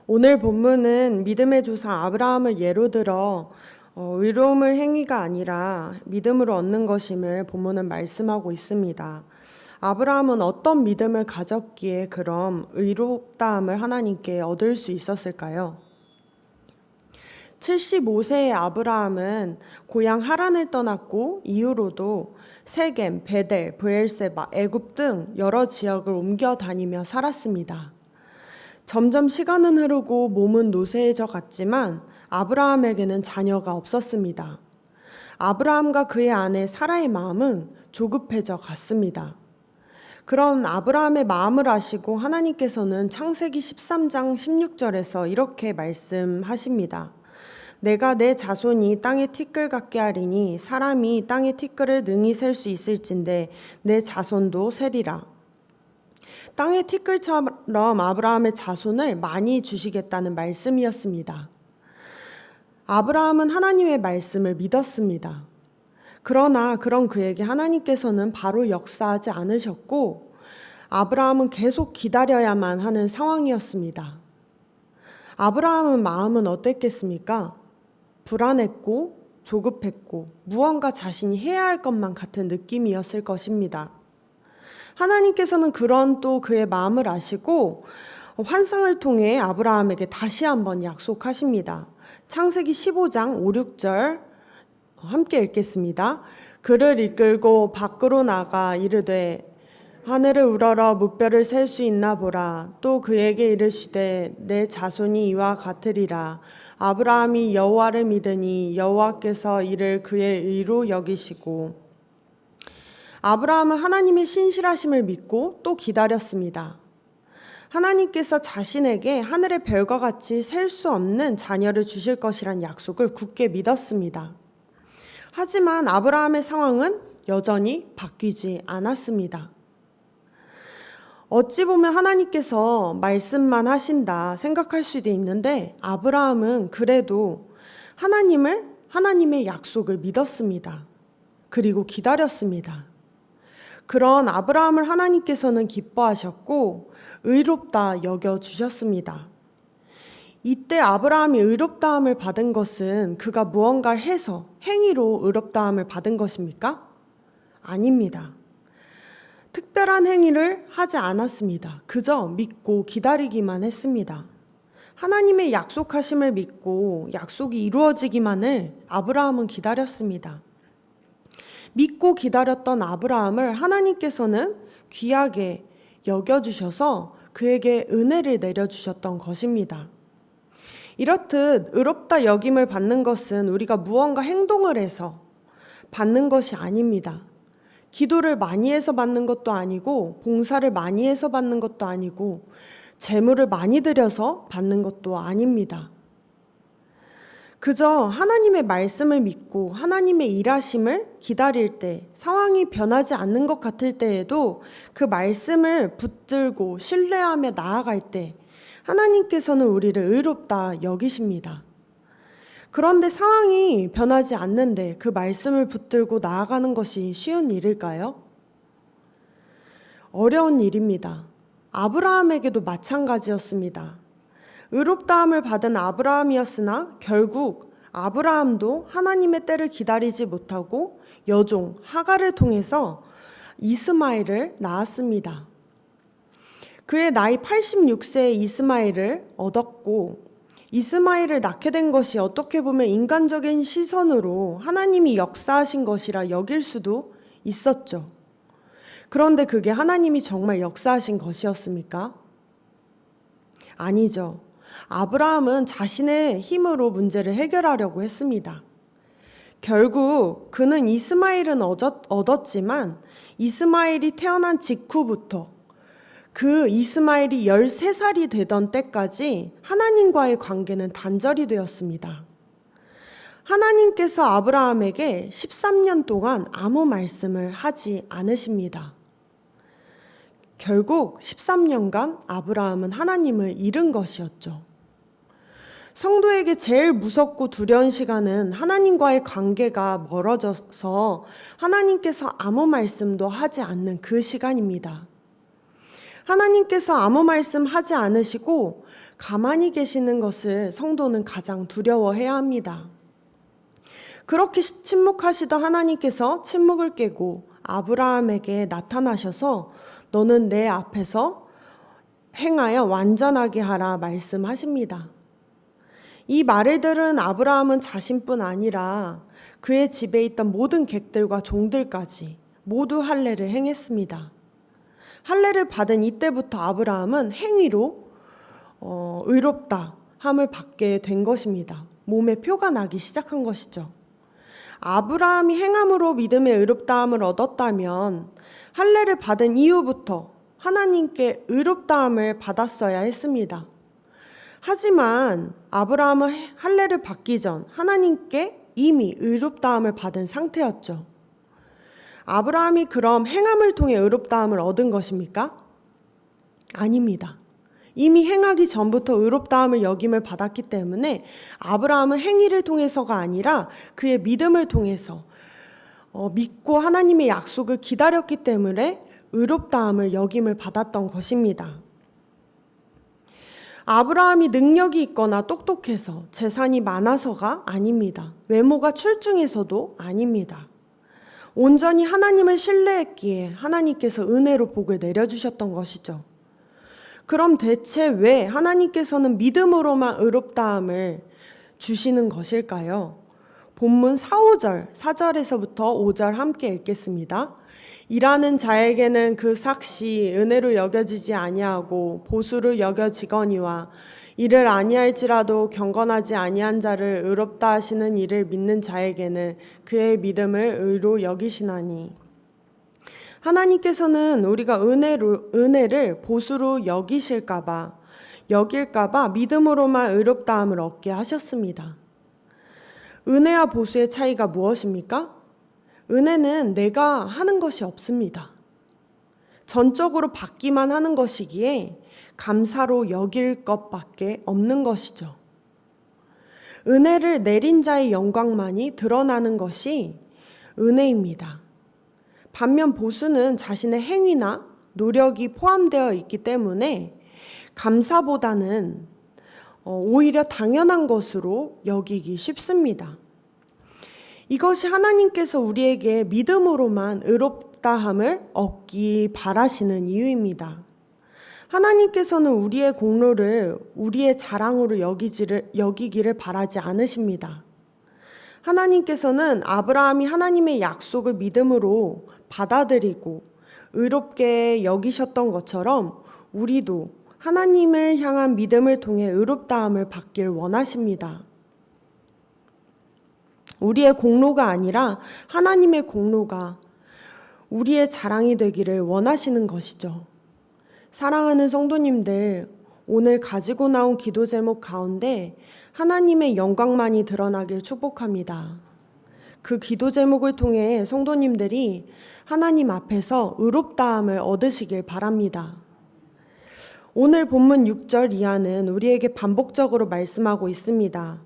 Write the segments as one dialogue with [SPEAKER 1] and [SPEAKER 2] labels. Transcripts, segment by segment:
[SPEAKER 1] 오늘 본문은 믿음의 조상 아브라함을 예로 들어 의로움을 행위가 아니라 믿음으로 얻는 것임을 본문은 말씀하고 있습니다. 아브라함은 어떤 믿음을 가졌기에 그럼 의롭다함을 하나님께 얻을 수 있었을까요? 75세의 아브라함은 고향 하란을 떠났고 이후로도 세겜, 베델, 브엘세바, 애굽 등 여러 지역을 옮겨 다니며 살았습니다. 점점 시간은 흐르고 몸은 노쇠해져 갔지만 아브라함에게는 자녀가 없었습니다. 아브라함과 그의 아내 사라의 마음은 조급해져 갔습니다. 그런 아브라함의 마음을 아시고 하나님께서는 창세기 13장 16절에서 이렇게 말씀하십니다. 내가 내 자손이 땅의 티끌 같게 하리니 사람이 땅의 티끌을 능히 셀 수 있을진데 내 자손도 세리라. 땅의 티끌처럼 아브라함의 자손을 많이 주시겠다는 말씀이었습니다. 아브라함은 하나님의 말씀을 믿었습니다. 그러나 그런 그에게 하나님께서는 바로 역사하지 않으셨고 아브라함은 계속 기다려야만 하는 상황이었습니다. 아브라함의 마음은 어땠겠습니까? 불안했고 조급했고 무언가 자신이 해야 할 것만 같은 느낌이었을 것입니다. 하나님께서는 그런 또 그의 마음을 아시고 환상을 통해 아브라함에게 다시 한번 약속하십니다. 창세기 15장 5, 6절 함께 읽겠습니다. 그를 이끌고 밖으로 나가 이르되 하늘을 우러러 무뼈를 셀 수 있나 보라. 또 그에게 이르시되 내 자손이 이와 같으리라. 아브라함이 여호와를 믿으니 여호와께서 이를 그의 의로 여기시고. 아브라함은 하나님의 신실하심을 믿고 또 기다렸습니다. 하나님께서 자신에게 하늘의 별과 같이 셀 수 없는 자녀를 주실 것이란 약속을 굳게 믿었습니다. 하지만 아브라함의 상황은 여전히 바뀌지 않았습니다. 어찌 보면 하나님께서 말씀만 하신다 생각할 수도 있는데 아브라함은 그래도 하나님의 약속을 믿었습니다. 그리고 기다렸습니다. 그런 아브라함을 하나님께서는 기뻐하셨고 의롭다 여겨주셨습니다. 이때 아브라함이 의롭다함을 받은 것은 그가 무언가를 해서 행위로 의롭다함을 받은 것입니까? 아닙니다. 특별한 행위를 하지 않았습니다. 그저 믿고 기다리기만 했습니다. 하나님의 약속하심을 믿고 약속이 이루어지기만을 아브라함은 기다렸습니다. 믿고 기다렸던 아브라함을 하나님께서는 귀하게 여겨주셔서 그에게 은혜를 내려주셨던 것입니다. 이렇듯 의롭다 여김을 받는 것은 우리가 무언가 행동을 해서 받는 것이 아닙니다. 기도를 많이 해서 받는 것도 아니고 봉사를 많이 해서 받는 것도 아니고 재물을 많이 들여서 받는 것도 아닙니다. 그저 하나님의 말씀을 믿고 하나님의 일하심을 기다릴 때 상황이 변하지 않는 것 같을 때에도 그 말씀을 붙들고 신뢰하며 나아갈 때 하나님께서는 우리를 의롭다 여기십니다. 그런데 상황이 변하지 않는데 그 말씀을 붙들고 나아가는 것이 쉬운 일일까요? 어려운 일입니다. 아브라함에게도 마찬가지였습니다. 의롭다함을 받은 아브라함이었으나 결국 아브라함도 하나님의 때를 기다리지 못하고 여종 하갈을 통해서 이스마엘을 낳았습니다. 그의 나이 86세의 이스마엘을 얻었고 이스마엘을 낳게 된 것이 어떻게 보면 인간적인 시선으로 하나님이 역사하신 것이라 여길 수도 있었죠. 그런데 그게 하나님이 정말 역사하신 것이었습니까? 아니죠. 아브라함은 자신의 힘으로 문제를 해결하려고 했습니다. 결국 그는 이스마엘은 얻었지만 이스마엘이 태어난 직후부터 그 이스마엘이 13살이 되던 때까지 하나님과의 관계는 단절이 되었습니다. 하나님께서 아브라함에게 13년 동안 아무 말씀을 하지 않으십니다. 결국 13년간 아브라함은 하나님을 잃은 것이었죠. 성도에게 제일 무섭고 두려운 시간은 하나님과의 관계가 멀어져서 하나님께서 아무 말씀도 하지 않는 그 시간입니다. 하나님께서 아무 말씀 하지 않으시고 가만히 계시는 것을 성도는 가장 두려워해야 합니다. 그렇게 침묵하시던 하나님께서 침묵을 깨고 아브라함에게 나타나셔서 너는 내 앞에서 행하여 완전하게 하라 말씀하십니다. 이 말을 들은 아브라함은 자신뿐 아니라 그의 집에 있던 모든 객들과 종들까지 모두 할례를 행했습니다. 할례를 받은 이때부터 아브라함은 행위로 의롭다 함을 받게 된 것입니다. 몸에 표가 나기 시작한 것이죠. 아브라함이 행함으로 믿음의 의롭다함을 얻었다면 할례를 받은 이후부터 하나님께 의롭다함을 받았어야 했습니다. 하지만 아브라함은 할례를 받기 전 하나님께 이미 의롭다함을 받은 상태였죠. 아브라함이 그럼 행함을 통해 의롭다함을 얻은 것입니까? 아닙니다. 이미 행하기 전부터 의롭다함을 여김을 받았기 때문에 아브라함은 행위를 통해서가 아니라 그의 믿음을 통해서 믿고 하나님의 약속을 기다렸기 때문에 의롭다함을 여김을 받았던 것입니다. 아브라함이 능력이 있거나 똑똑해서 재산이 많아서가 아닙니다. 외모가 출중해서도 아닙니다. 온전히 하나님을 신뢰했기에 하나님께서 은혜로 복을 내려주셨던 것이죠. 그럼 대체 왜 하나님께서는 믿음으로만 의롭다함을 주시는 것일까요? 본문 4, 5절, 4절에서부터 5절 함께 읽겠습니다. 일하는 자에게는 그 삭시 은혜로 여겨지지 아니하고 보수로 여겨지거니와 이를 아니할지라도 경건하지 아니한 자를 의롭다 하시는 이를 믿는 자에게는 그의 믿음을 의로 여기시나니. 하나님께서는 우리가 은혜를 보수로 여길까봐 믿음으로만 의롭다함을 얻게 하셨습니다. 은혜와 보수의 차이가 무엇입니까? 은혜는 내가 하는 것이 없습니다. 전적으로 받기만 하는 것이기에 감사로 여길 것밖에 없는 것이죠. 은혜를 내린 자의 영광만이 드러나는 것이 은혜입니다. 반면 보수는 자신의 행위나 노력이 포함되어 있기 때문에 감사보다는 오히려 당연한 것으로 여기기 쉽습니다. 이것이 하나님께서 우리에게 믿음으로만 의롭다함을 얻기 바라시는 이유입니다. 하나님께서는 우리의 공로를 우리의 자랑으로 여기기를 바라지 않으십니다. 하나님께서는 아브라함이 하나님의 약속을 믿음으로 받아들이고 의롭게 여기셨던 것처럼 우리도 하나님을 향한 믿음을 통해 의롭다함을 받길 원하십니다. 우리의 공로가 아니라 하나님의 공로가 우리의 자랑이 되기를 원하시는 것이죠. 사랑하는 성도님들, 오늘 가지고 나온 기도 제목 가운데 하나님의 영광만이 드러나길 축복합니다. 그 기도 제목을 통해 성도님들이 하나님 앞에서 의롭다함을 얻으시길 바랍니다. 오늘 본문 6절 이하는 우리에게 반복적으로 말씀하고 있습니다.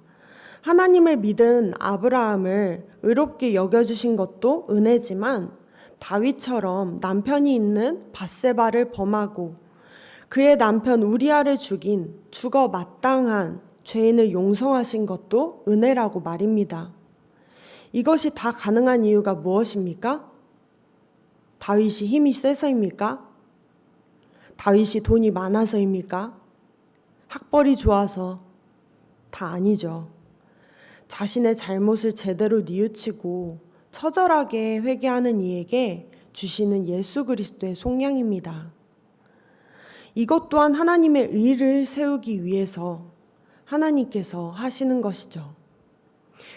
[SPEAKER 1] 하나님을 믿은 아브라함을 의롭게 여겨주신 것도 은혜지만 다윗처럼 남편이 있는 밧세바를 범하고 그의 남편 우리아를 죽인 죽어 마땅한 죄인을 용서하신 것도 은혜라고 말입니다. 이것이 다 가능한 이유가 무엇입니까? 다윗이 힘이 세서입니까? 다윗이 돈이 많아서입니까? 학벌이 좋아서? 다 아니죠. 자신의 잘못을 제대로 뉘우치고 처절하게 회개하는 이에게 주시는 예수 그리스도의 속량입니다. 이것 또한 하나님의 의를 세우기 위해서 하나님께서 하시는 것이죠.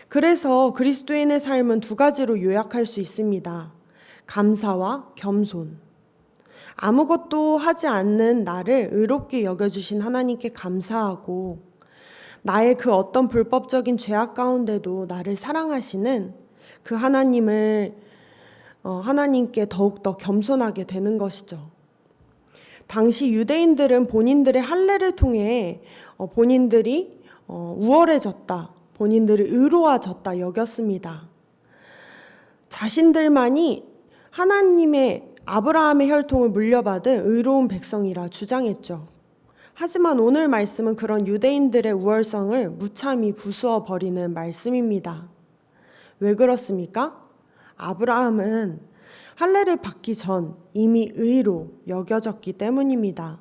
[SPEAKER 1] 그래서 그리스도인의 삶은 두 가지로 요약할 수 있습니다. 감사와 겸손. 아무것도 하지 않는 나를 의롭게 여겨주신 하나님께 감사하고 나의 그 어떤 불법적인 죄악 가운데도 나를 사랑하시는 그 하나님께 더욱더 겸손하게 되는 것이죠. 당시 유대인들은 본인들의 할례를 통해 본인들이 우월해졌다, 본인들이 의로워졌다 여겼습니다. 자신들만이 하나님의 아브라함의 혈통을 물려받은 의로운 백성이라 주장했죠. 하지만 오늘 말씀은 그런 유대인들의 우월성을 무참히 부수어 버리는 말씀입니다. 왜 그렇습니까? 아브라함은 할례를 받기 전 이미 의로 여겨졌기 때문입니다.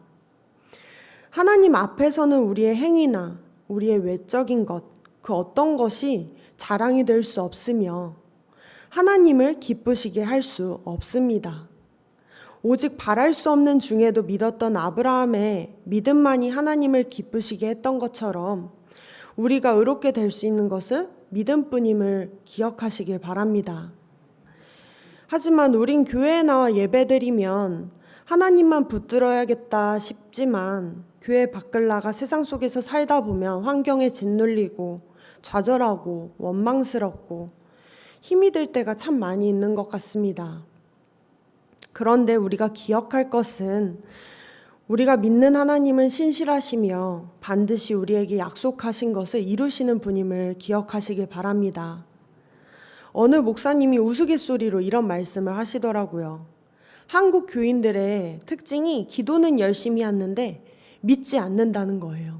[SPEAKER 1] 하나님 앞에서는 우리의 행위나 우리의 외적인 것, 그 어떤 것이 자랑이 될 수 없으며 하나님을 기쁘시게 할 수 없습니다. 오직 바랄 수 없는 중에도 믿었던 아브라함의 믿음만이 하나님을 기쁘시게 했던 것처럼 우리가 의롭게 될 수 있는 것은 믿음뿐임을 기억하시길 바랍니다. 하지만 우린 교회에 나와 예배드리면 하나님만 붙들어야겠다 싶지만 교회 밖을 나가 세상 속에서 살다 보면 환경에 짓눌리고 좌절하고 원망스럽고 힘이 들 때가 참 많이 있는 것 같습니다. 그런데 우리가 기억할 것은 우리가 믿는 하나님은 신실하시며 반드시 우리에게 약속하신 것을 이루시는 분임을 기억하시길 바랍니다. 어느 목사님이 우스갯소리로 이런 말씀을 하시더라고요. 한국 교인들의 특징이 기도는 열심히 하는데 믿지 않는다는 거예요.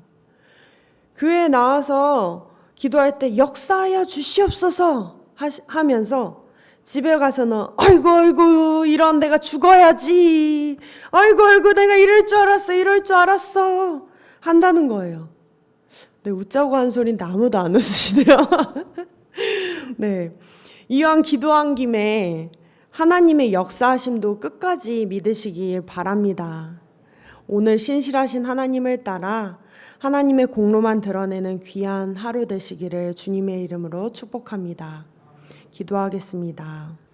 [SPEAKER 1] 교회에 나와서 기도할 때 역사하여 주시옵소서 하면서 집에 가서는 아이고 이런 내가 죽어야지, 아이고 내가 이럴 줄 알았어 한다는 거예요. 네, 웃자고 한 소리인데 아무도 안 웃으시네요. 네, 이왕 기도한 김에 하나님의 역사하심도 끝까지 믿으시길 바랍니다. 오늘 신실하신 하나님을 따라 하나님의 공로만 드러내는 귀한 하루 되시기를 주님의 이름으로 축복합니다. 기도하겠습니다.